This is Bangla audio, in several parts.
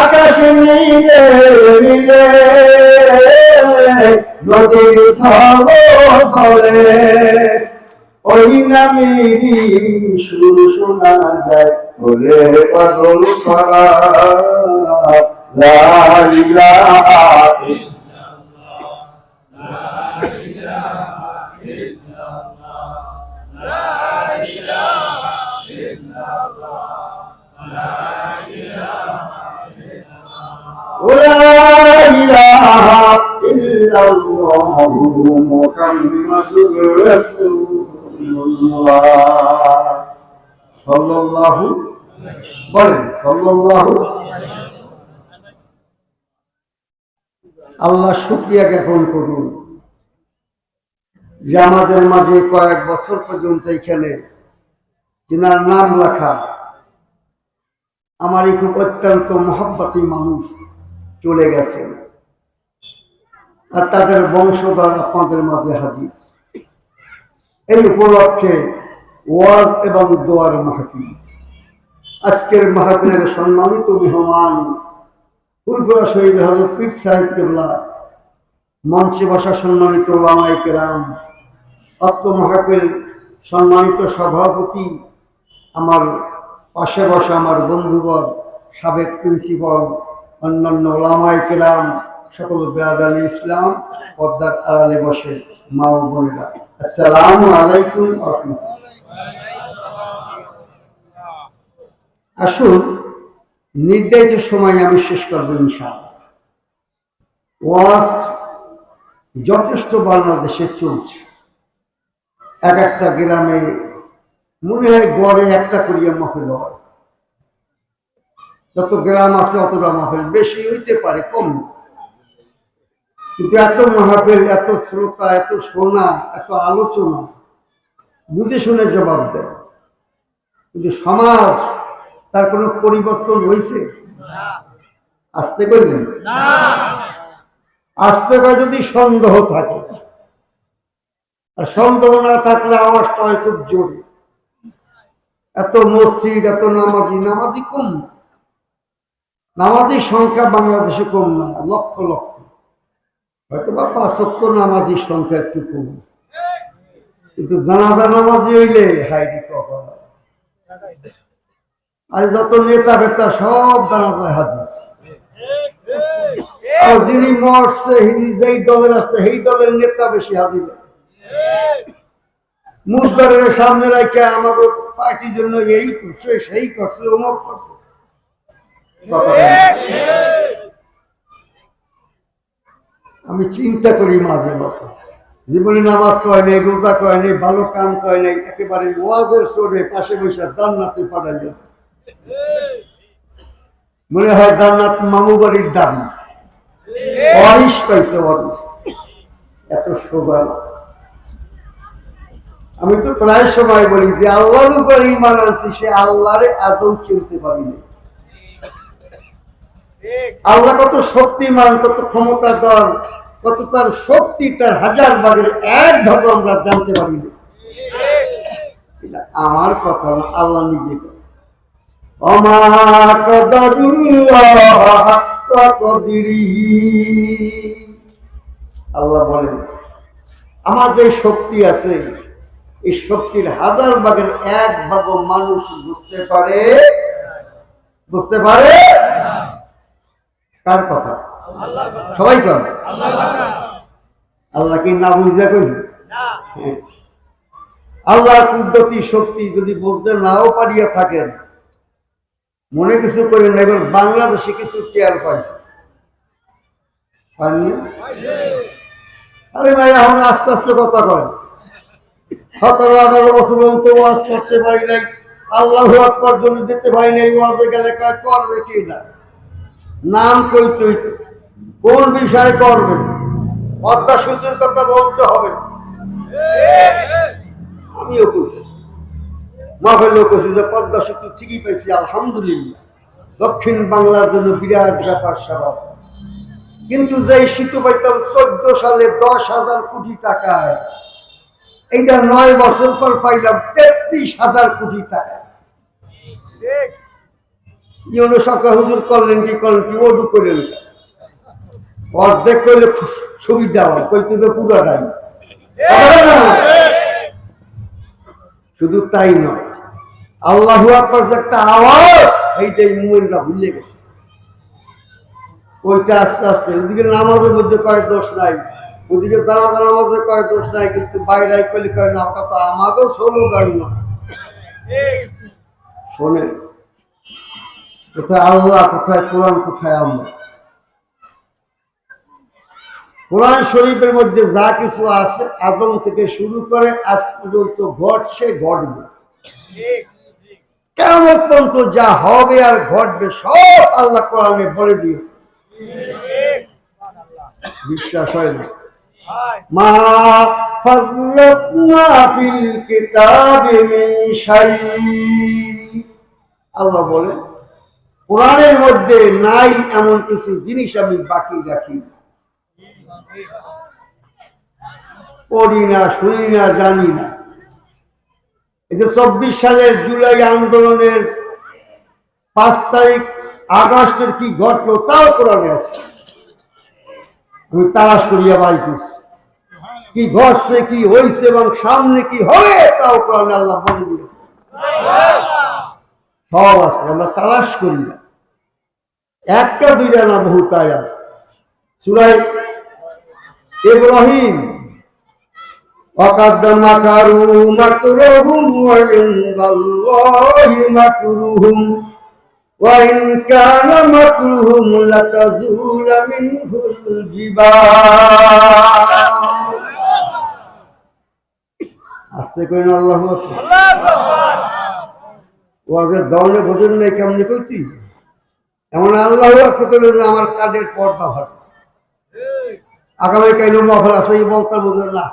আকাশ মিলে মিলে নদীর ছলে ওই নামেরই সুর শোনা যায় বলে পাগল করা লা ইলাহা সাল্লাল্লাহু বলেন সাল্লাল্লাহু। আল্লাহ শুকরিয়া জ্ঞাপন করুন যে আমাদের মাঝে কয়েক বছর পর্যন্ত এখানে যিনার নাম লেখা আমার এই খুব অত্যন্ত মহব্বতী মানুষ চলে গেছেন, আর তাদের বংশধর আপনাদের মাঝে হাজির। এই উপলক্ষে ওয়াজ এবং দোয়ার মাহফিল। আজকের মাহফিলের সম্মানিত মেহমান ফুরফুরা শহীদ হযরত পীর সাহেব কেবলা, মঞ্চে বসা সম্মানিত ওলামায়ে কেরাম, অত্র মাহফিল সম্মানিত সভাপতি, আমার পাশে বসা আমার বন্ধুবর, সাবেক প্রিন্সিপাল, অন্যান্য ওলামায়ে কেরাম, সকল বেয়াদানি ইসলাম, পর্দার আড়ালে বসে মা ও বোনেরা, আসসালামু আলাইকুম ওয়া রাহমাতুল্লাহ। আসুন নির্ধারিত সময় আমি শেষ করবো ইনশাআল্লাহ। ওয়াজ যথেষ্ট বাংলাদেশে চলছে। এক একটা গ্রামে মনে হয় গড়ে একটা করিয়া মাহফিল হয়। যত গ্রাম আছে অতটা মাহফিল, বেশি হইতে পারে কম, কিন্তু এত মাহফিল, এত শ্রোতা, এত শোনা, এত আলোচনা, বুঝে শুনে জবাব দেয়। কিন্তু সমাজ তার কোনো পরিবর্তন হয়েছে? আসতে করলেন আসতে করে যদি সন্দেহ থাকে, আর সন্দেহ না থাকলে আওয়াজটা হয় খুব জোরে। এত মসজিদ, এত নামাজি, নামাজি কম না, নামাজির সংখ্যা বাংলাদেশে কম না, লক্ষ লক্ষ, হয়তো বা ৫ ওয়াক্ত নামাজির সংখ্যা একটু কম, কিন্তু জানাজা নামাজি হইলে হাইরি কখন। আর যত নেতা বেতা সব জানাজায় হাজির, আর যিনি মরছে যেই দলের আছে সেই দলের নেতা বেশি হাজির। মুর্দারের সামনে রাখে আমাদের পার্টির জন্য এই করছে, সেই করছে, অমুক করছে। আমি চিন্তা করি মাঝে মাঝে, জীবনে নামাজ কয় নাই, রোজা কয় নাই, ভালো কাম কয় নাই, একেবারে ওয়াজের সোরে পাশে বসে জান্নাতে পাঠাই যাবে। মনে হয় জান্নাত মামু বাড়ির দাম, অরিশ পাইছে, অরিশ। এত সোজা। আমি তো প্রায় সময় বলি যে আল্লাহর উপর ঈমান আনছি, সে আল্লাহরে আদৌ চিনতে পারিনি। আল্লাহ কত শক্তিমান, কত ক্ষমতাধর, কত তার শক্তি, তার হাজার ভাগের এক ভাগ আমরা জানতে পারিনি। আমার কথা না, আল্লাহ নিজে করে। আল্লাহ বলেন আমার যে শক্তি আছে, এই শক্তির হাজার ভাগের এক ভাগ মানুষ বুঝতে পারে। বুঝতে পারে কার কথা? সবাই করে। আল্লাহ কি না বুঝা কইছে? আল্লাহর কুদরতি শক্তি যদি বুঝতে নাও পারিয়া থাকেন, মনে কিছু করেন না। এবার বাংলাদেশে কিছু টের পাইছে, আরে ভাই এখন আস্তে আস্তে কথা কয়। 17-18 বছর পর্যন্ত ওয়াজ করতে পারি নাই, আল্লাহু আকবার জন্য যেতে পারি নাই, ওয়াজে গেলে কয় করবে কি না, নাম কইতে হইতে, কোন বিষয় করবে, পদ্মা সেতুর কথা বলতে হবে। আমিও কইছি, মাহফিলেও কইছি যে পদ্মা সেতু ঠিকই পাইছি, আলহামদুলিল্লাহ, দক্ষিণ বাংলার জন্য বিরাট ব্যাপার স্যাপার। কিন্তু যে শীত পাইতাম 14 সালে 10,000 কোটি টাকায়, এইটা 9 বছর পর পাইলাম 33,000 কোটি টাকায়। ইউনো সরকার হুজুর করলেন কি ওডু করলেন, অর্ধেক করলে সুবিধা হয়, কইতে তো পুরোটাই। শুধু তাই নয়, আল্লাহু আকবার যে একটা আওয়াজ, এইটাই মুমিনরা ভুলে গেছে। ওইটা আস্তে আস্তে, ওদিকে নামাজের মধ্যে কয় দোষ নাই, ওদিকে জানাজা নামাজে কয় দোষ নাই, কিন্তু বাইরে কইলে কয় না, ওটা তো আমাকেও স্লোগান না। শোনেন, কোথায় আল্লাহ, কোথায় কোরআন, কোথায় আমরা? কোরআন শরীফের মধ্যে যা কিছু আছে আদম থেকে শুরু করে আজ পর্যন্ত ঘটছে, ঘটবে, কেমন পর্যন্ত যা হবে আর ঘটবে সব আল্লাহ কোরআনে বলে দিয়েছে। বিশ্বাস হয় না? মা ফাররাতনা ফিল কিতাবি মিন শাই, আল্লাহ বলেন কোরআনের মধ্যে নাই এমন কিছু জিনিস আমি বাকি রাখি, পড়ি না, শুনি না, জানি না। এই যে 24 সালের জুলাই আন্দোলনের 5 তারিখ আগস্টের কি ঘটলো তাও কোরআনে আছে, আমি তালাশ করিয়া বাড়ি করছি। কি ঘটছে, কি হয়েছে এবং সামনে কি হবে তাও কোরআনে আল্লাহ বলে দিয়েছে, সব আছে, আমরা তালাশ করি না। একটা দুইটা না, বহুত আয়াত। সূরা ইব্রাহিম, وَقَدْ مَكَرُوا مَكْرَهُمْ وَعِندَ اللَّهِ مَكْرُهُمْ وَإِنْ كَانَ مَكْرُهُمْ لَتَزُولَ مِنْهُ الْجِبَالُ। আস্তে কইন আল্লাহু আকবার। ওয়াজের গাওনে বোঝেন নাই কেমনে কইতি, এমন আল্লাহু আকবার কইলে যে আমার কানের পর্দা ভালো, আগামী কাইলো মাহফিল আছে এই বলতা বোঝেন না,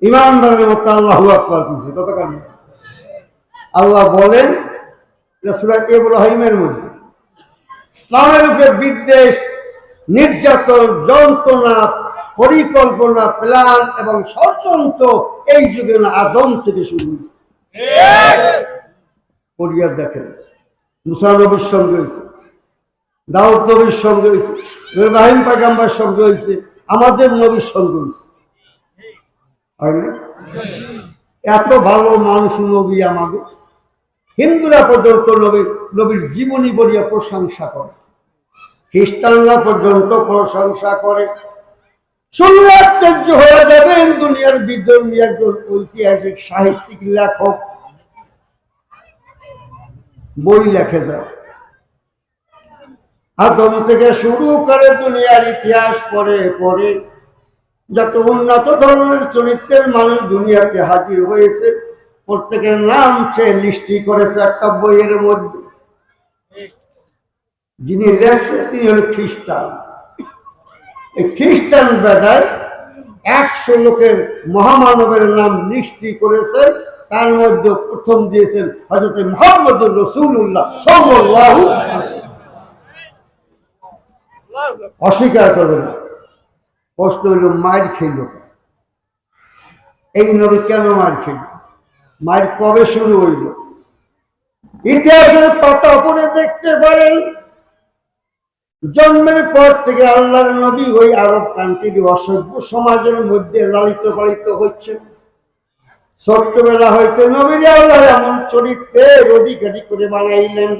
ইমানদারের মতো আল্লাহু আকবার কইছে কত কানে। আল্লাহ বলেন সূরা ইব্রাহিমের মধ্যে, ইসলামের উপরে বিদ্বেষ, নির্যাতন, যন্ত্রণা, পরিকল্পনা, প্ল্যান এবং ষড়যন্ত্র এই যুগে না আদম থেকে শুরু হয়েছে। পরিবার দেখেন, মুসা নবীর সঙ্গে হয়েছে, দাউদ নবীর সঙ্গে হয়েছে, ইব্রাহিম পয়গম্বরের সঙ্গে হয়েছে, আমাদের নবীর সঙ্গে হয়েছে, হয় না? এত ভালো মানুষ নবী আমাদের। হিন্দুরা পর্যন্ত নবীর জীবনী বলিয়া প্রশংসা করে, খ্রিস্টানরা পর্যন্ত প্রশংসা করে। শুনলে আশ্চর্য হয়ে যাবেন, দুনিয়ার বিধর্মী একজন ঐতিহাসিক সাহিত্যিক লেখক বই লেখে যায়, আদম থেকে শুরু করে দুনিয়ার ইতিহাস পড়ে পড়ে যত উন্নত ধরনের চরিত্রের মানুষ দুনিয়াতে হাজির হয়েছে, প্রত্যেকের নাম সে লিস্টি করেছে একটা বইয়ের মধ্যে। যিনি লেখছে তিনি হল খ্রিস্টান। এই খ্রিস্টান বেটায় 100 লোকের মহামানবের নাম লিস্টি করেছেন, তার মধ্যে প্রথম দিয়েছেন হযরত মুহাম্মদুর রাসূলুল্লাহ সাল্লাল্লাহু আলাইহি ওয়াসাল্লাম। অস্বীকার করবে না। প্রশ্ন হইল মার খেল, এই নবী কেন মার খেল, মার কবে শুরু হইল? ইতিহাসের পাতা পড়ে দেখতে পারেন, জন্মের পর থেকে আল্লাহর নবী ওই আরব কান্ট্রির অসভ্য সমাজের মধ্যে লালিত পালিত হচ্ছে। ছোট্টবেলা হইতে নবীর আল্লাহ এমন চরিত্রের অধিকারী করে বানাইলেন।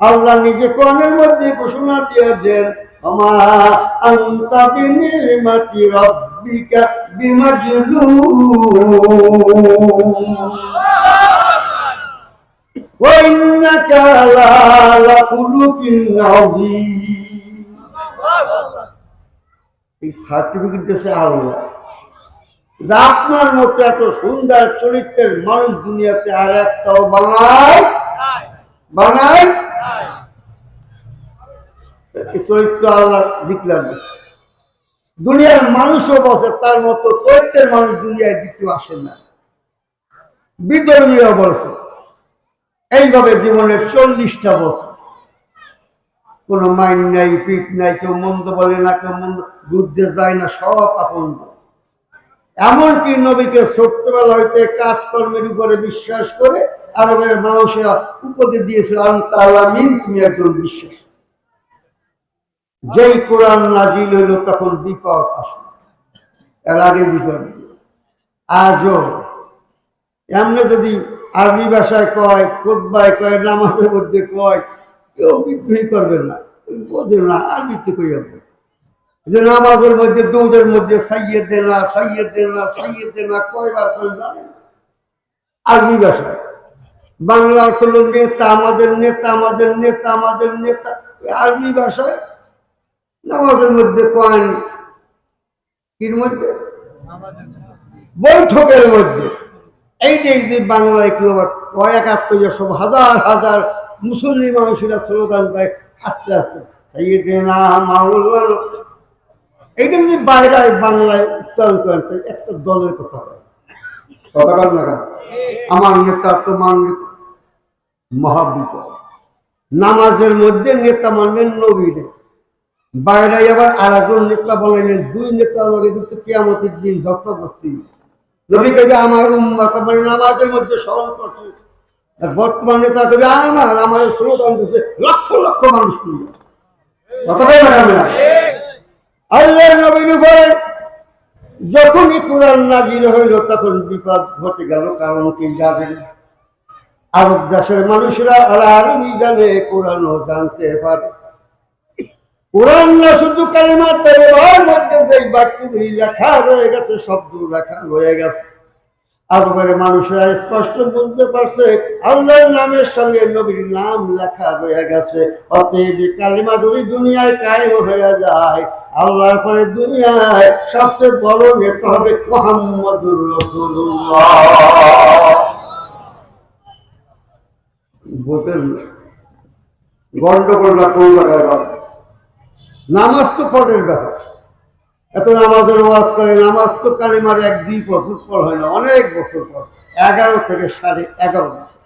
আল্লাহ নিজে কোরআনের মধ্যে ঘোষণা দিয়েছেন, আমা আনতা বিনিমাতি রাব্বিকা বিমাজনুন ওয়া ইন্নাকা লা'আলা খুলুকিন আযীম। এই সার্টিফিকেট দিয়েছে আল্লাহ, যা আপনার মতো এত সুন্দর চরিত্রের মানুষ দুনিয়াতে আর একটাও বানায়। চরিত্র আল্লাহ ডিক্লার দিচ্ছে। দুনিয়ার মানুষও বসে তার মতো চরিত্রের মানুষ দুনিয়ায় দ্বিতীয় আসেন না। বিধর্মীরা বলছে এইভাবে জীবনের 40টা বছর কোনো মাইন নাই, পিঠ নাই, কেউ মন্দ বলে না, কেউ মন্দ বুঝতে যায় না, সব আপন। এমনকি নবীকে ছোট্টবেলা হইতে কাজকর্মের উপরে বিশ্বাস করে আরবের মানুষেরা উপদেশ দিয়েছে, আনতালামিন, তুমি একজন বিশ্বাস। যেই কোরআন নাজিল হইল তখন বিপদ আসলো, এর আগে বিপদ। আজও এমনি যদি আরবি ভাষায় কয়, খুতবায় কয়, নামাজের মধ্যে কয়, কেউ বিদ্রোহী করবে না, বোঝে না আরবিতে কই আছে যে নামাজের মধ্যে দৌড়ের মধ্যে সাইয়েদেনা সাইয়েদেনা সাইয়েদেনা কয়বার করে জানেন আরবি ভাষায়। বাংলা অর্থ হল নেতা, আমাদের নেতা, আমাদের নেতা, আমাদের নেতা। আরবি ভাষায় নামাজের মধ্যে কয়েন কির মধ্যে, বৈঠকের মধ্যে। এই যে বাংলায় কি আবার কয়েক আত্মীয় সব হাজার হাজার মুসল্লি মানুষেরা স্লোগান দেয় আস্তে আস্তে সাইয়েদেনা মাওলানা। এইটা যদি বাইরে বাংলায় উচ্চারণ করেন একটা দলের কথা কয়, কথা কর না, আমার নেতা তোমার নেতা, মহাবিপদ। নামাজের মধ্যে নেতা মানলেন নবীরে, বাইরে আবার আর একজন নেতা বানাইলেন, দুই নেতা আমাকে কিন্তু কিয়ামতের দিন ধস্তাধস্তি। নবী কবি আমার উম্মত, মানে নামাজের মধ্যে স্মরণ করছে, আর বর্তমান নেতা কবি আমার স্লোগান দিচ্ছে লক্ষ লক্ষ মানুষ নিয়ে। কথা বলে না আল্লাহর নবীর উপরে যখনই কোরআন নাজিল হইল তখন বিপদ ঘটে গেল। কারণ কি জানেন? আরব দেশের মানুষরা আরবি জানে, কোরআনও জানতে পারে। কোরআন না শুধু কালিমা, তার মধ্যে যেই বাক্যগুলি লেখা রয়ে গেছে, শব্দ লেখা রয়ে গেছে, আরবের মানুষরা স্পষ্ট বুঝতে পারছে আল্লাহর নামের সঙ্গে নবীর নাম লেখা রয়ে গেছে। অতএব কালিমা যদি দুনিয়ায় কায়েম হয়ে যায়, আল্লাহর পরে দুনিয়ায় সবচেয়ে বড় নেতা হবে মুহাম্মদুর রাসূলুল্লাহ। বুঝলেন? গন্ডগোলটা কোন জায়গায় বাড়ছে? নামাজ তো পরের ব্যাপার। এত নামাজের ওয়াজ করে, নামাজ তো কালিমার 1-2 বছর পর হয় না, অনেক বছর পর, 11 থেকে 11.5 বছর।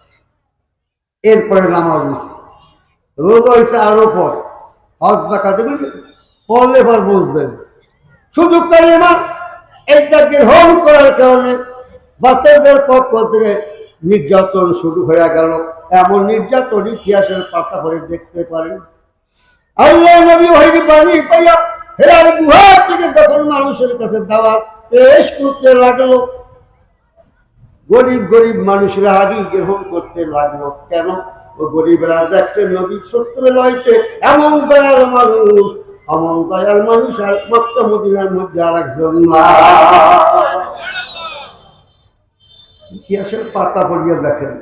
এরপরে নামাজ হয়েছে, রোজা হয়েছে আরো পরে, হজ যাকাত এগুলি পড়লে পর বুঝবেন। শুধু কালিমা এইটা গ্রহণ করার কারণে বাচ্চাদের পক্ষ থেকে নির্যাতন শুরু হয়ে গেল। এমন নির্যাতন ইতিহাসের পাতা পড়ে দেখতে পারেন। আল্লাহ নবী ওহী পানি পাইয়া হেরার গুহার থেকে যখন মানুষের কাছে দাওয়াত পেশ করতে লাগলো, গরিব গরিব মানুষরা আগেই গ্রহণ করতে লাগলো। কেন? ও গরিবরা দেখছে নবী ছোট্টবেলা হইতে এমন দয়ার মানুষ, এমন দয়ার মানুষ আর মক্কা মদিনার মধ্যে আর একজন না। ইতিহাসের পাতা পড়িয়া দেখেন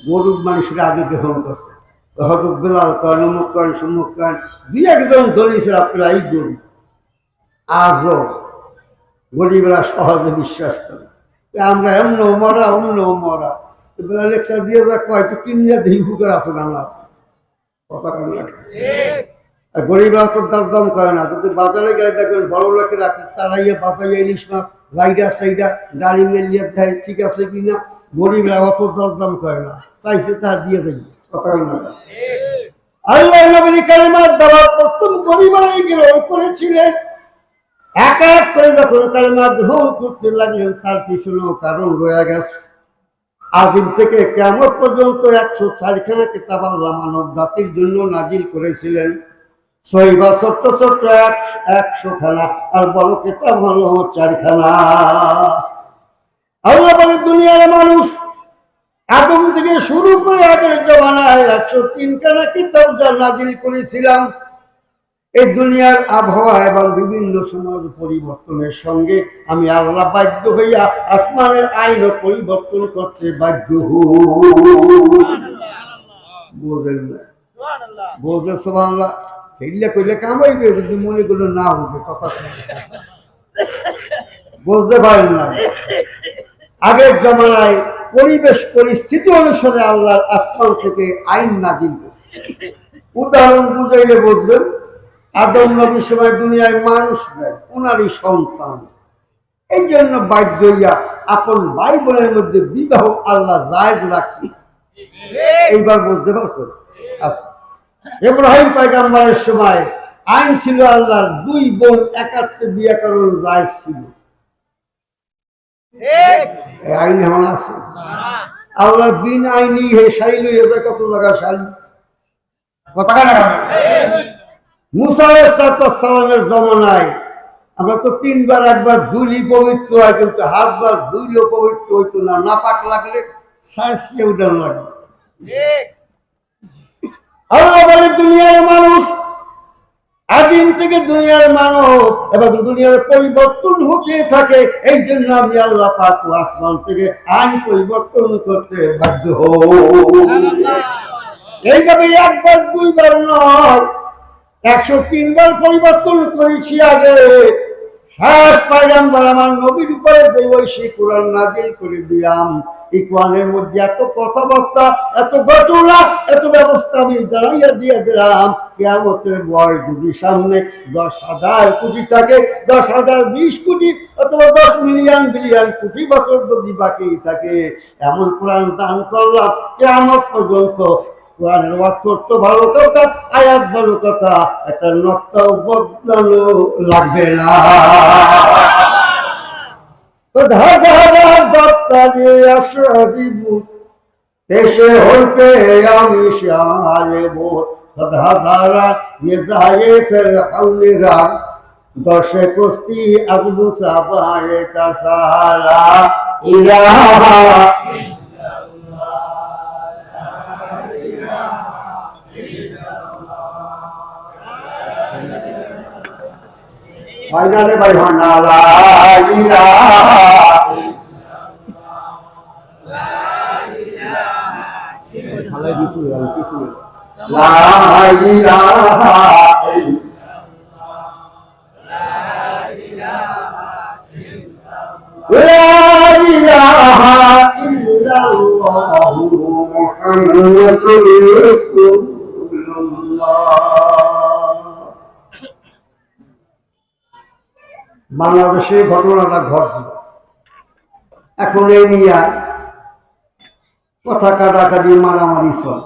গরিব মানুষরা আগে গ্রহণ করছে। হযরত বেলাল করেন, অমুক করেন, সমুক করেন, 2-1 ধনী ছিল প্রায় গরিব। আজও গরিবরা সহজে বিশ্বাস করে আমরা এমন মরা অমন মরা। বেলা লেকচার দিয়ে যা কয় তো কিনিয়া দেহি হুকের আছে না আছে, কথা কেন লাগে? আর গরিবরা তো দরদাম করে না। যদি বাজারে গায়ে দেখবেন বড় লোকেরা তারাইয়া বাজাইয়া ইলিশ মাছ লাইডা সাইডা গাড়ি মেলিয়ে দেয়, ঠিক আছে কিনা। গরিবরা অত দরদাম করে না, চাইছে তা দিয়ে যাই, কথা কেন লাগে? আল্লাহ নবীর কালিমার দাওয়াত প্রথম গরিবরাই গ্রহণ করেছিলেন। এক এক করে যখন কালিমা গ্রহণ করতে লাগলেন, তার পিছনেও কারণ রয়ে গেছে। আদিম থেকে কিয়ামত পর্যন্ত 104খানা কিতাব আল্লাহ মানব জাতির জন্য নাজিল করেছিলেন। সহিবা ছোট্ট ছোট্ট 100খানা, আর বড় কিতাব হলো 4খানা। আল্লাহ বলে দুনিয়ার মানুষ আদম থেকে শুরু করে আগের জমানায় 103খানা কিতাব যা নাজিল করেছিলাম। এই দুনিয়ার আবহাওয়া এবং বিভিন্ন সমাজ পরিবর্তনের সঙ্গে আমি আল্লাহ বাধ্য হইয়া আসমানের আইনও পরিবর্তন করতে বাধ্য বলবেন না, বলবে সুবহানাল্লাহ। সেইলে কইলে কামাইবে, যদি মনে করলে না হবে, কথা বলতে পারেন না। আগের জমানায় পরিবেশ পরিস্থিতি অনুসারে আল্লাহ আসমান থেকে আইন নাজিল করছে। উদাহরণ বুঝাইলে বুঝবেন, আদম নবীর সময় দুনিয়ায় মানুষ নেই, ওনারই সন্তান। এই জন্য বাধ্য হইয়া আপন ভাই বোনের মধ্যে বিবাহ আল্লাহ জায়েজ রাখছি। এইবার বুঝতে পারছেন? আচ্ছা, ইব্রাহিম পয়গম্বরের সময় আইন ছিল আল্লাহর 2 বোন একাত্রে বিয়ে করার জায়েজ ছিল। এই আইন এখন আছে? আল্লাহর বিন আইনি হে শাইল হয়ে যায় কত জায়গা শালি কথা না। মুসা আলাইহিস সালামের জমানায় আমরা তো 3 বার একবার ধুলি পবিত্র হয়, কিন্তু হাতবার ধুইলেও পবিত্র হইতো না, নাপাক লাগলে সাঁচিয়ে উঠানো লাগবে। আল্লাহ বলে দুনিয়ার মানুষ আদিম থেকে দুনিয়ার মানব এবং দুনিয়ার পরিবর্তন হতে থাকে, এই জন্য আমি আল্লাহ পাক আসমান থেকে আইন পরিবর্তন করতে বাধ্য হই। এইভাবে 1 বার 2 বার নয়, 103 বার পরিবর্তন করেছি। আগে শেষ পয়গম্বর আমার নবীর উপরে যে ঐশী কোরআন নাজিল করে দিলাম, এই কোরআনের মধ্যে এত কথাবার্তা, এত ঘটনা, এত ব্যবস্থা আমি জানাইয়া দিয়ে দিলাম। কিয়ামতের ভয় যদি সামনে 10,000 কোটি থাকে, 10,000 20 কোটি অথবা 10 মিলিয়ন বিলিয়ন কোটি বছর যদি বাকি থাকে, এমন কোরআন দান করলাম কিয়ামত পর্যন্ত কোরআনের অর্থ ভালো কথা, আয়াত ভালো কথা, একটা নকটাও বদলানো লাগবে না। দেশে হইতে আমি সারে বোধ হাজারা নিজায়ে ফের আউলিরা দশে কুস্তি আজবু সাবায়ে কাসালা ইলাহা ফাইনালে ভাই ভান্ডালা কিছু বাংলাদেশে ঘটনাটা ঘটল। এখন এই নিয়ে কথা কাটাকাটি মারামারি চল।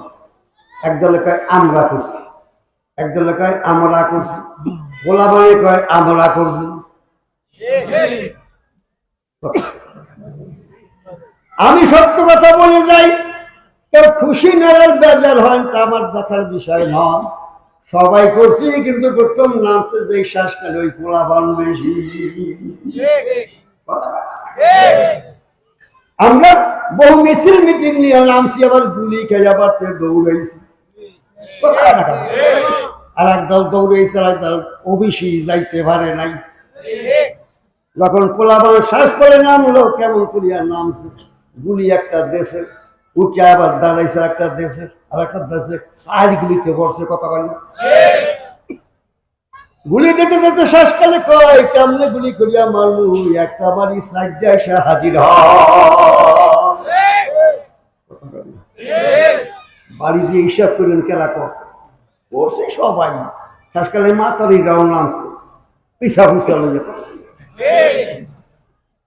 একদল কয় আমরা করছি, একদল কয় আমরা করছি, গোলাবাড়ি কয় আমরা করছি। আমি সত্য কথা বলে যাই, তোর খুশি নারার বেজার হয় তা আমার দেখার বিষয় নয়। সবাই করছি, কিন্তু প্রথম নামছে যে শ্বাসকালে ওই পোলাপান বেশি। আমরা বহু মিছিল মিটিং নিয়ে নামছি, আবার গুলি খেয়ে আবার দৌড়াইছি। আর একদল দৌড়াইছে, আর একদল ওবিসি যাইতে পারে নাই। যখন পোলাপান শ্বাস করে নামলো, কেমন করিয়া নামছে, গুলি একটা দেশে উঠে আবার দাঁড়াইছে, একটা দেশে আর একটা দেশে 4 গুলিতে পড়ছে। কথা বলে গুলি দিতে দিতে শেষকালে কয় কেমনে গুলি করিয়া মারবো, একটা বাড়ি সাইড দিয়ে এসে হাজির বাড়ি যে হিসাব করেন কেরা করছে করছে সবাই। শেষকালে মাতারি গাও নামছে, পিছা পুছা লইয়া।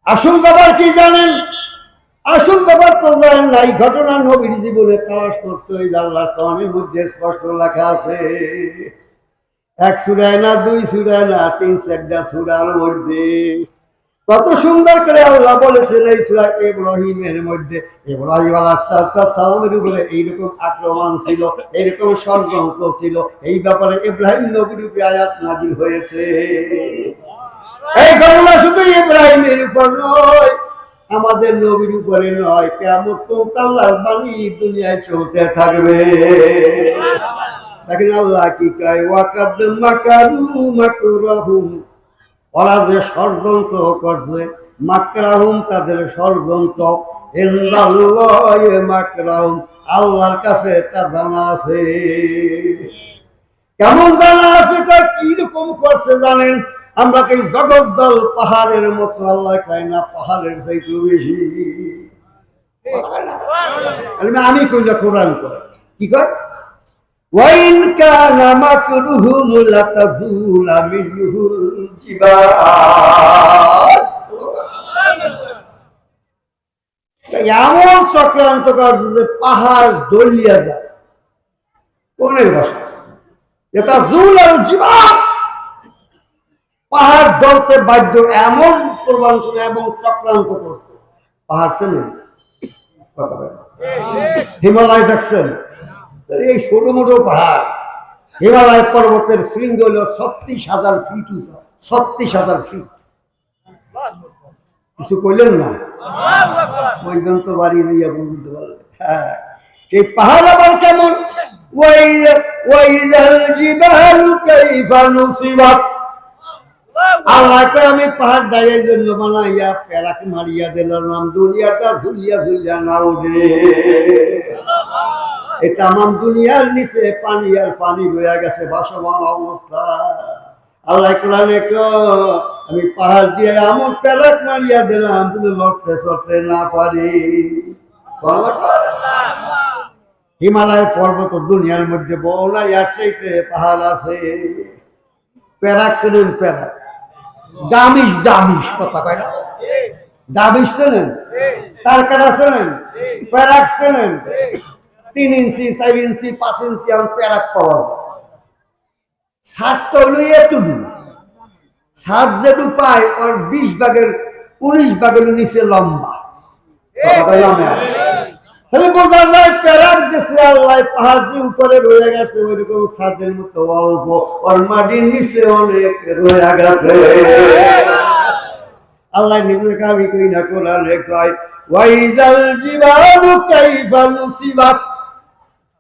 আসল ব্যাপার কি জানেন? আসল ব্যাপার তো জানেন না। এই ঘটনা নবীর জীবনে তালাশ করতে হইবে। আল্লাহর কোরআনের মধ্যে স্পষ্ট লেখা আছে, 1 সূরায় না, 2 সূরায় না, 3-4টা সূরার মধ্যে কত সুন্দর করে আল্লাহ বলেছেন। এই সূরা ইব্রাহিমের মধ্যে ইব্রাহিম আলাইহিস সালামের উপরে এইরকম আক্রমণ ছিল, এইরকম ষড়যন্ত্র ছিল, এই ব্যাপারে ইব্রাহিম নবীর উপরে আয়াত নাজিল হয়েছে। এই ঘটনা শুধু ইব্রাহিমের উপর নয়, আমাদের নবীর উপরে নয়, কিয়ামত পর্যন্ত আল্লাহর বাণী দুনিয়ায় চলতে থাকবে। দেখেন আল্লাহ কি কয়, ওয়াকাদ মাকারু মাকরাহুম, ওরা যে ষড়যন্ত্র করছে, মাকরাহুম তাদের ষড়যন্ত্র, ইনদাল্লাহি মাকরাহুম আল্লাহর কাছে তা জানা আছে। কেমন জানা আছে? তা কিরকম করছে জানেন? আমরা কি জগদ্দল পাহাড়ের মতো? আল্লাহ কয় না, পাহাড়ের চাইতে বেশি। আমি কই না, কোরআন কয় কি কয়, ওয়াইন কানা মাকরুহুম লাতাযুলা মিনহুল জিবাল। এমন চক্রান্ত করছে যে পাহাড় দলিয়া যায়। কোনের ভাষা এটা জুলাল জিবাল, পাহাড় দলতে বাধ্য, এমন পূর্বাঞ্চলে এবং চক্রান্ত করছে। পাহাড় চেনেন? কথা বলেন। হিমালয় দেখছেন? এই ছোট মোটো পাহাড়, হিমালয় পর্বতের শৃঙ্গ হল 36,000 ফিট উঁচু। 36,000 ফিট। কিছু কইলেন না? বইবেন তো বাড়ি দিয়ে বুঝতে পারলেন। হ্যাঁ, এই পাহাড় আবার কেমন? আল্লাহকে আমি পাহাড় ডাইয়ের জন্য বানাইয়া প্যারাক মারিয়া দিলাম, দুনিয়াটা ঝুলিয়া ঝুলিয়া না উঠে। এই তামাম দুনিয়ার নিচে পানি আর পানি বইয়া গেছে, ভাসমান অবস্থা। আল্লাহ কোরআনে আমি পাহাড় দিয়ে আমার প্যারাক মারিয়া দিলাম, তুমি লড়তে চড়তে না পারি। হিমালয় পর্বত দুনিয়ার মধ্যে বলা, আর চাইতে পাহাড় আছে। প্যারাক চেনেন? প্যারাক দামিশ, দামিশ কথা কয় না? দামিশ চেনেন? তার কাটা চেনেন? প্যারাক চেনেন? 3 ইঞ্চি 4 ইঞ্চি 5 ইঞ্চি এমন প্যারাক পাওয়া যায়। ছাদটা হলো এতটুকু, ছাদ যেটু পায় ওর 20 ভাগের 19 ভাগের নিচে লম্বা। তাহলে বোঝা যায় প্যারাক দেশে আল্লাহ পাহাড় যে উপরে রয়ে গেছে ওইরকম ছাদের মতো অল্প, ওর মাটির নিচে অনেক রয়ে গেছে। আল্লাহ নিজেকে আমি কই না, কোরআনে কয় ওয়াইজাল জিবালু কাইফা নুসিবাত,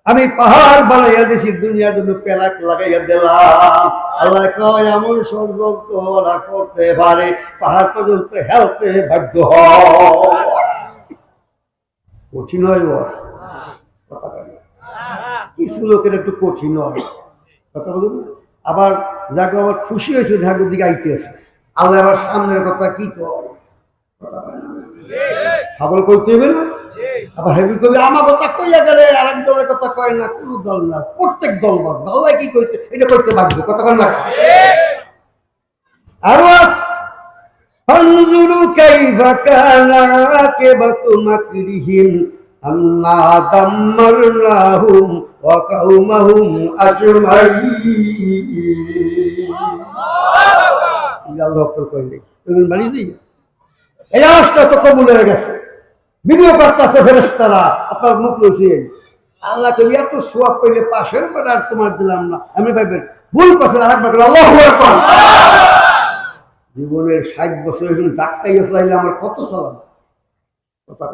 আমি পাহাড় বানাইয়া দিছি দুনিয়ার জন্য প্যারাক লাগাইয়া দিলাম। আল্লাহ কয় এমন ষড়যন্ত্র ওরা করতে পারে, পাহাড় পর্যন্ত হেলতে বাধ্য হয়। কঠিন হয় বস কথা বলে, কিছু লোকের একটু কঠিন হয় কথা বলুন। আবার যাকে আবার খুশি হয়েছে ঢাকুর দিকে আইতেছে, আল্লাহ আবার সামনের কথা কি কয় পাগল করতে হবে না। আবার হেবি কবি আমার কথা কইয়া গেলে আরেক দলের কথা কয় না, কোন দল না, প্রত্যেক দল বাস আল্লাহ কি কইছে এটা করতে পারবে কথা কয় না। আরো আস ফানজুরু কাইফা কানা আকিবাতু মাকরিহিম আন্না দাম্মারনাহুম ওয়া কাওমাহুম আজমাইন। আল্লাহ আকবার কইলে এগুলো বাড়ি যাই, এই আওয়াজটা তো কবুল হয়ে গেছে, ভিডিও করতেছে ফেরেশতারা, আপনার মুখ রয়েছে। আল্লাহ কই এত সোয়াব পেলে পাশের বেটা আর তোমার দিলাম না, আমি ভাইবেন ভুল করছে। আরেকবার আল্লাহু আকবার। জীবনের 60 বছর এখন ডাক্তার চাইলে আমার কত সালাম কথা।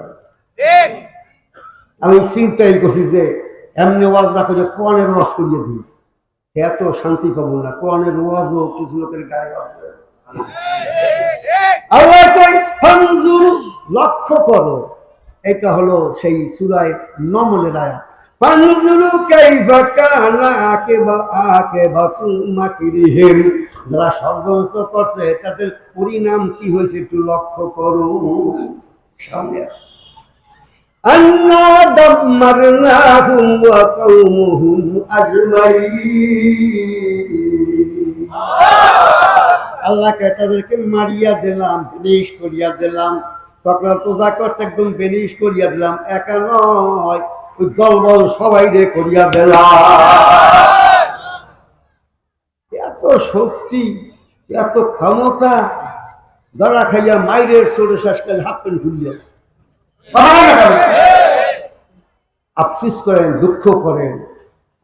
আমি চিন্তাই করছি যে এমনি ওয়াজ না করে কোরআনের ওয়াজ করিয়ে দিই, এত শান্তি পাবো না। কোরআনের ওয়াজও কিছু লোকের গায়ে বাঁধবে। আল্লাহ কই ফানজুর, লক্ষ্য করো, এটা হলো সেই সূরা নমলের আয়াত। ফানজুরু কাইফা কানা আকিবাতু মাকরিহিম, যারা ষড়যন্ত্র করছে তাদের পরিণাম কি হয়েছে একটু লক্ষ্য করো। সামনে আছে আন্না দাম্মারনাহুম ওয়া কাওমুহুম আজমাইন। আল্লাহকে তাদেরকে মারিয়া দিলাম, বেনিশ করিয়া দিলাম, চক্রান্ত যা করছে একদম বেনিশ করিয়া দিলাম। একা নয়, ওই দলবল সবাই রে করিয়া দিলাম। এত শক্তি, এত ক্ষমতা, ধরা খাইয়া মাইরের চোরে শেষকালে হাফ প্যান্ট খুলিয়া আফসুস করেন, দুঃখ করেন,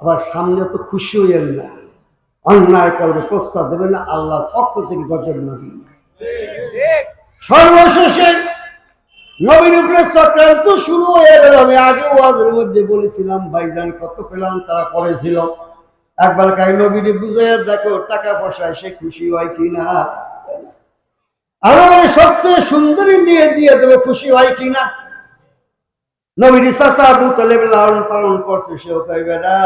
আবার সামনে তো খুশি হইয়েন না। অন্যায় কাউরে প্রস্তাব দেবে না, আল্লাহর পক্ষ থেকে গজব নাযিল। সর্বশেষে নবীর উপরে চক্রান্ত শুরু হয়ে গেল। আমি আগে ওয়াজের মধ্যে বলেছিলাম ভাইজান কত পেলাম তারা করেছিল। একবার কাই নবীর বুঝাইয়া দেখো টাকা পয়সায় সে খুশি হয় কিনা, আর মানে সবচেয়ে সুন্দরী মেয়ে দিয়ে দেবো খুশি হয় কিনা। নবীর চাচা আবু তালেব লালন পালন করছে, সেও কই বেটা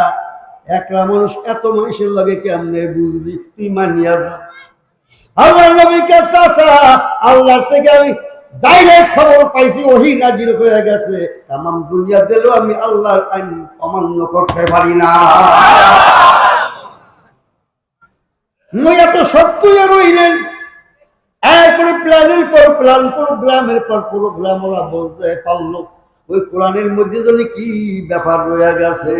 একলা মানুষ এত মানুষের লাগে কেমনে বুঝবি, তুই মানিয়া যা। আল্লাহ নবীকে চাচা আল্লাহর থেকে আমি ডাইরেক্ট খবর পাইছি, ওহী নাজিল হয়ে গেছে, তামাম দুনিয়া দিলেও আমি আল্লাহর আইন অমান্য করতে পারি না। এত সত্যই রইলেন। এরপরে প্ল্যানের পর প্ল্যান, প্রোগ্রামের পর প্রোগ্রাম ওরা বলতে পারলো ওই কোরআনের মধ্যে যেন কি ব্যাপার রয়ে গেছে।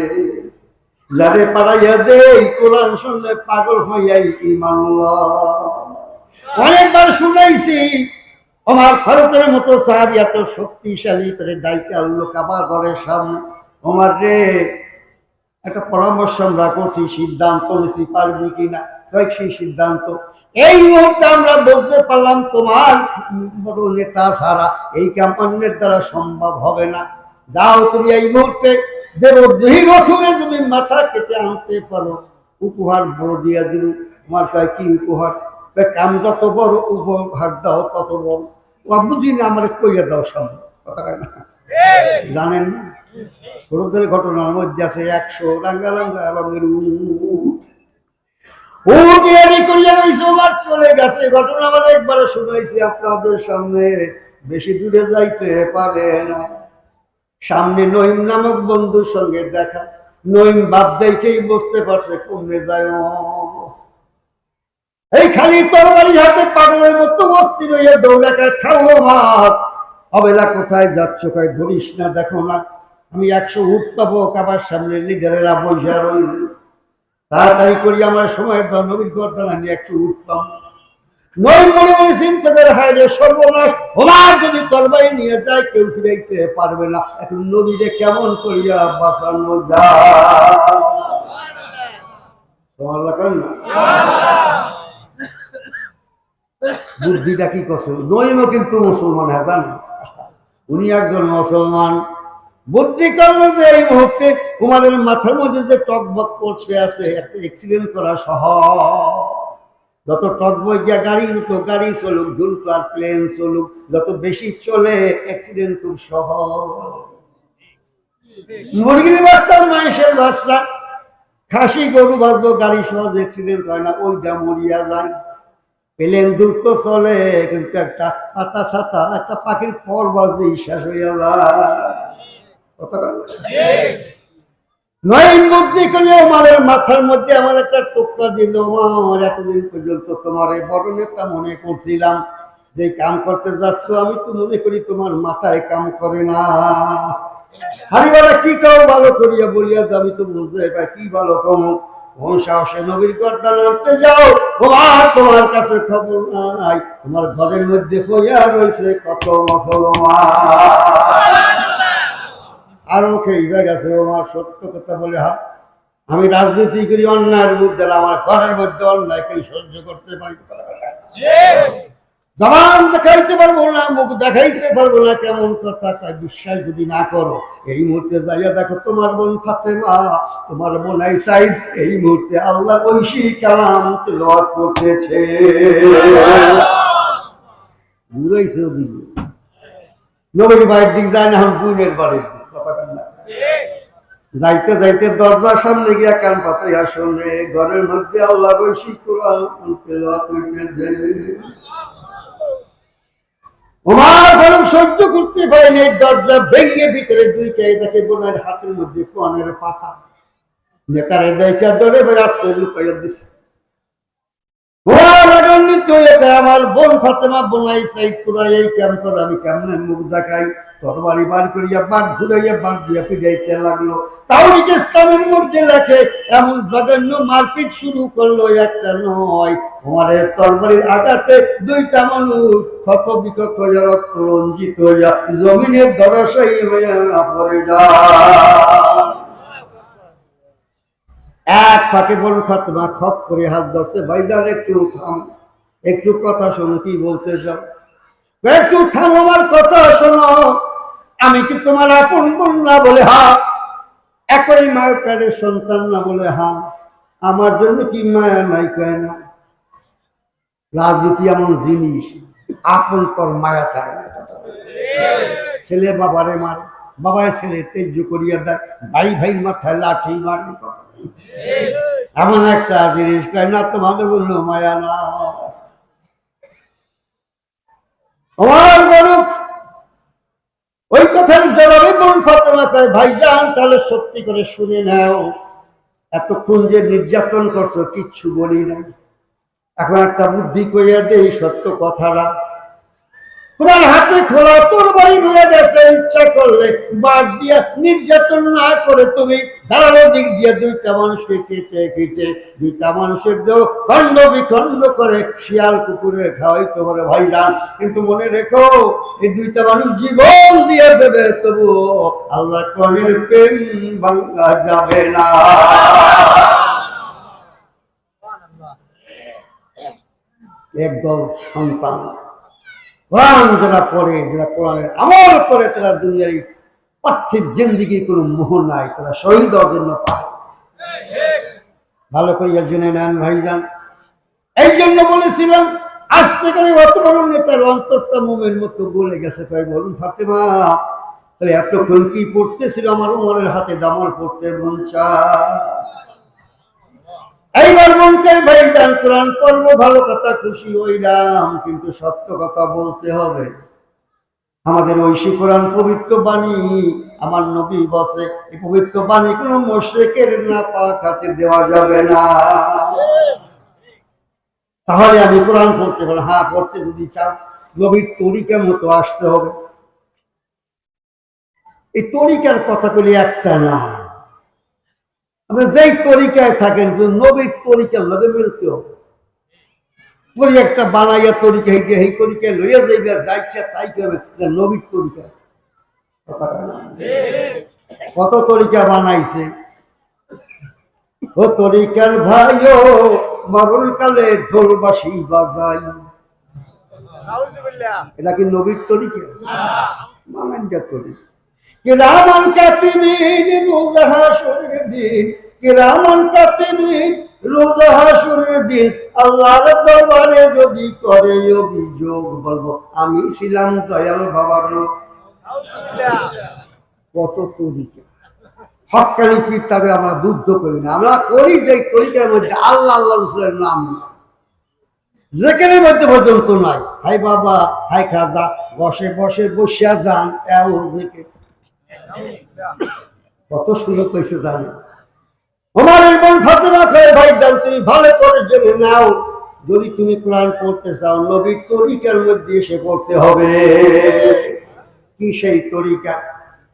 যারে পাড়াইয়া দে কোরআন শুনলে পাগল হইয়াই ইমান লয়। অনেকবার শুনাইছি আমার ফারুকের মতো সাহাবী এত শক্তিশালী, তারে ডাইকে আনলো কাবার ঘরের সামনে। ওমর রে, একটা পরামর্শ আমরা করছি, সিদ্ধান্ত নিছি, পারবি কিনা? সেই সিদ্ধান্ত এই মুহূর্তে আমরা বলতে পারলাম তোমার বড় নেতা ছাড়া এই কাম অন্যের দ্বারা সম্ভব হবে না। যাও তুমি এই মুহূর্তে দেবদ্রোহী রসুলের যদি মাথা কেটে আনতে পারো, উপহার বড় দিয়া দিল। আমার কয় কি উপহার? কাম যত বড় উপহার দাও তত বড়। ও বুঝি না, আমার কইয়া দাও সামনে কথা কয় না, জানেন না? ছোটদের ঘটনার মধ্যে আছে 100 রাঙ্গা রাঙ্গা রঙের উট রেডি করিয়া রয়েছে, ওবার চলে গেছে। ঘটনা আমার একবারে শুনাইছি আপনাদের সামনে, বেশি দূরে যাইতে পারে না। সামনে নহিম নামক বন্ধুর সঙ্গে দেখা। নহিম বাপ দেখেই বুঝতে পারছে কমে যায়। এই খালি তরবারি হাতে পাগলের মতো অস্থির হইয়া দৌড়াকায়, খাবো ভাত। অবেলা কোথায় যাচ্ছ? কয় ধরিস না, দেখো না আমি 100 উট পাবো। কাবার সামনে লিডারেরা বৈশা রয়েছে, তাড়াতাড়ি করি আমার সময় দাও, নবীর গর্দান নিয়ে 100 উট পাবো। নহিম মনে মনে চিন্তা করে, হায় রে সর্বনাশ, ওমর যদি তরবারি নিয়ে যায় কেউ ফিরাইতে পারবে না, এখন নবীরে কেমন করিয়া বাঁচানো যায়? বুদ্ধিটা কি করছে? নহিমও কিন্তু মুসলমান, হ্যাঁ জানেন, উনি একজন মুসলমান। বুদ্ধি করলো যে এই মুহূর্তে উমারের মাথার মধ্যে যে টকবক করছে আছে, একটা অ্যাক্সিডেন্ট করা সহজ। যত টকবক গিয়া গাড়ি, যত গাড়ি চলুক দ্রুত, আর প্লেন চলুক যত বেশি চলে, অ্যাক্সিডেন্ট খুব সহজ। মুরগির বাচ্চা, মাংসের বাচ্চা, খাসি গরু বাঁচলো, গাড়ি সহজ অ্যাক্সিডেন্ট হয় না, ওইটা মরিয়া যায়। প্লেন দ্রুত চলে, কিন্তু একটা পাতা ছাতা, একটা পাখির পর বাজলেই শেষ হইয়া যায়। নহিম বুদ্ধি করে ওমরের মাথার মধ্যে আমার একটা টোকা দিল। ওমর, এতদিন পর্যন্ত তোমার এই বড় নেতা মনে করছিলাম, যে কাম করতে যাচ্ছ আমি তো মনে করি তোমার মাথায় কাম করে না। হারিবালা কি কাও ভালো করিয়া বলিয়া, আমি তো বুঝতে পাই কি ভালো কম। সাহসে নবীর গর্দান আনতে যাও, তোমার কাছে খবর নাই, তোমার ঘরের মধ্যে হইয়া রয়েছে কত মুসলমান। আরো খেইবা গেছে। আমার সত্য কথা বলে, হা আমি রাজনীতি করি, অন্যায়ের বিরুদ্ধে, আমার ঘরের মধ্যে অন্যায় করি সহ্য করতে পারি, জবান দেখাইতে পারবো না, মুখ দেখাইতে পারবো না, কেমন কথা। তাই বিশ্বাস যদি না করো, এই মুহূর্তে যাইয়া দেখো তোমার বোন ফাতেমা, তোমার বোন আইসাইদ এই মুহূর্তে আল্লাহর ঐশী কালাম তেলাওয়াত করতেছে। বুঝাইছে ওদিকে নবীর বাড়ির দিক যায় না, বোনের বাড়ির দিক। কথা কেন না? যাইতে যাইতে দরজার সামনে গিয়া কান পাতাইয়া শোনে, ঘরের মধ্যে আল্লাহর ঐশী কোরআন তেলাওয়াত হইতেছে। ওমর বরং সহ্য করতে পারেনি, দরজা ভেঙে ভিতরে ঢুকে দেখে বোনের হাতের মধ্যে কোরআনের পাতা। নেতারে দেখে ডরে রাস্তায় লুকাইয়া দিছে। আমার বোন ফাতেমা বোনাই সাইদ তোরা এই কাম কর, আমি কেমনে মুখ দেখাই? তরবারি বার করিয়া বাদ ঘুরাইয়া বাদ দিয়া পিটাইতে লাগলো। তাওহীদ ইসলামের মধ্যে লেখে এমন জঘন্য মারপিট শুরু করলো, একটা নয়। ওমরের তরবারির আঘাতে 2টা মানুষ ক্ষত বিক্ষত হইয়া রক্ত রঞ্জিত হইয়া জমিনের ধরাশায়ী হইয়া পড়ে যায়। এক ফাঁকে বলুন ফাতেমা খপ করে হাত ধরছে, ভাইজান একটু থাম, একটু কথা শোনো। কি বলতে চাও? একটু থাম, আমার কথা শোনো। আমি কি তোমার আপন বোন না? বলে হা। একই মায়ের পেটের সন্তান না? বলে হা। আমার জন্য কি মায়া নাই? কয় না। রাজনীতি এমন জিনিস, আপন পর মায়া থাকে না। ছেলে বাবারে মারে, বাবায় ছেলে তেজ্য করিয়া দেয়, ভাই ভাই মাথায় লাঠি মারে। কথা এমন একটা জিনিস, কয় না তোমাদের জন্য মায়া না। আমার বলুক ওই কথার জবাবে বোন ফাতেমা কয়, ভাইজান তাহলে সত্যি করে শুনে নাও, এতক্ষণ যে নির্যাতন করছো কিচ্ছু বলি নাই, এখন একটা বুদ্ধি কইয়া দেই সত্য কথাটা। তোমার হাতে খোলা তরবারি অস্থির হয়ে গেছে, ইচ্ছা করলে বাদ দিয়া নির্যাতন না করে তুমি ধারালো দিক দিয়ে দুইটা মানুষকে কেটে কেটে দুইটা মানুষের দেহ খণ্ড বিখণ্ড করে শিয়াল কুকুরে খাওয়াইতে পারে ভাইজান। কিন্তু মনে রেখো, এই দুইটা মানুষ জীবন দিয়ে দেবে, তবু আল্লাহ কোরআনের প্রেম ভাঙা যাবে না। একদল সন্তান কোরআন যারা পড়ে, যারা কোরআনের আমল করে, তারা দুনিয়ার এই পার্থিব জিন্দিগি কোনো মোহ নাই, তারা শহীদ হওয়ার জন্য পায়। ভালো করিয়া জেনে নেন ভাইজান। এই জন্য বলেছিলাম আস্তে করে অত বড় নেতার অন্তরটা মোমের মতো গলে গেছে। তাই বলুন ফাতেমা, তাহলে এতক্ষণ কি পড়তেছিল? আমার উমরের হাতে দামাল পড়তে মন চায়। এইবার বলতে ভাইজান কোরআন পড়বো, ভালো কথা, খুশি হইলাম, কিন্তু সত্য কথা বলতে হবে। আমাদের ঐশী কোরআন পবিত্র বাণী, আমার নবী বসে এই পবিত্র বাণী কোনো মুশরিকের না পাক হাতে দেওয়া যাবে না। তাহলে আমি কোরআন পড়তে পারি। হ্যাঁ, পড়তে যদি চান নবীর তরিকা মতো আসতে হবে। এই তরিকার কথাগুলি একটা না, আপনি যেই তরিকায় থাকেন নবীর তরিকার লগে মিলতে হবে। পরি একটা বানাইয়া তরিকা দিয়ে এই তরিকায় লইয়া যাইবে, আর যা ইচ্ছা তাই করবে, নবীর তরিকা কথা না। কত তরিকা বানাইছে ও তরিকার ভাইও, মরণ কালে ঢোল বাঁশি বাজাই, এটা কি নবীর তরিকা? মানেন যা তরিকা। কিরামান কাতিবিন রোজা হাসরের দিন, কিরামান কাতিবিন রোজা হাসরের দিন আল্লাহর দরবারে যদি করে অভিযোগ, বলবো আমি ছিলাম দয়াল বাবার লোক। কত তরিকা হক্কানি পীর, তাদের আমরা বুদ্ধ করি না। আমরা করি যে তরিকার মধ্যে আল্লাহ আল্লাহ রসুলের নাম যেখানের মধ্যে পর্যন্ত নাই। হাই বাবা, হাই খাজা, বসে বসে বসিয়া যান, এও যেকে কত সুযোগ পেয়েছে জানি। ওমরের বোন ফাতেমা কয় ভাইজান তুমি ভালো করে জেনে নাও, যদি তুমি কোরআন পড়তে চাও নবীর তরিকার মধ্যে এসে পড়তে হবে। কি সেই তরিকা?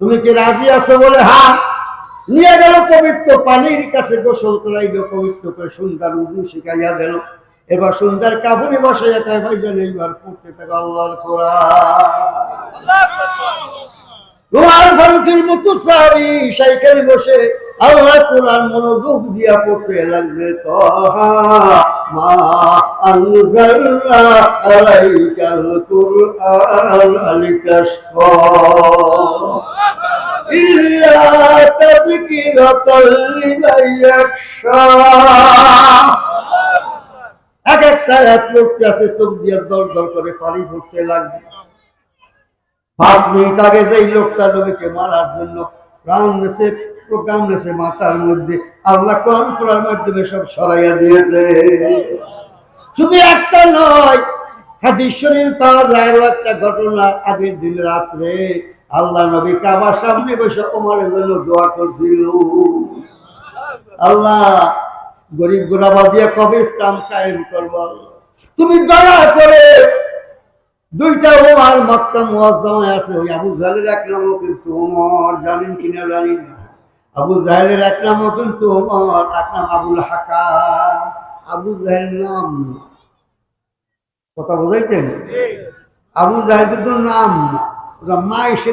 তুমি কি রাজি আছো? বলে হ্যাঁ। নিয়ে গেল পবিত্র পানির কাছে, গোসল করাইল, পবিত্র করে সুন্দর উযু শিখাইয়া দিল। এবার সুন্দর কাপড়ে বসাইয়া কয় ভাইজান এইবার পড়তে থাকো আল্লাহর কোরআন। উমর ফারুকের মতো সাহাবী সেইখানে বসে আল্লাহর কোরআন মনোযোগ দিয়া পড়তে লাগবে। তাহা মা আনজালনা আলাইকাল কুরআন লিতাশকা ইল্লা তাযকিরাতাল লিমান ইয়াখশা। এক একটা আয়াত পড়তে আছে, চোখ দিয়ে দর দর করে পানি পড়তে লাগছে। 5 মিনিট আগে যেই লোকটা নবীকে মারার জন্য প্রাণ নেছে, প্রোগ্রাম নেছে মাথার মধ্যে, আল্লাহ কোরআন পড়ার মাধ্যমে সব সরাইয়া দিয়েছে। শুধু একটা নয়, হাদিস শরীফ পাওয়া যায় আরো একটা ঘটনা। আগের দিন রাত্রে আল্লাহ নবী কাবার সামনে বসে ওমরের জন্য দোয়া করছিল, আল্লাহ গরিব গোরাবা দিয়ে কবে ইসলাম কায়েম করবো, তুমি দয়া করে দুইটা ওমর মক্কা মুআজ্জামায় আছে। ওই আবু জাহেলের এক নামও কিন্তু ওমর, জানেন কিনা জানি না। আবু জাহেলের এক নামও কিন্তু ওমর, এক নাম আবুল হাকাম। আবু জাহেল নাম, কথা বোঝাইতেন? আবু জাহেল কিন্তু নাম না, ওরা মা এসে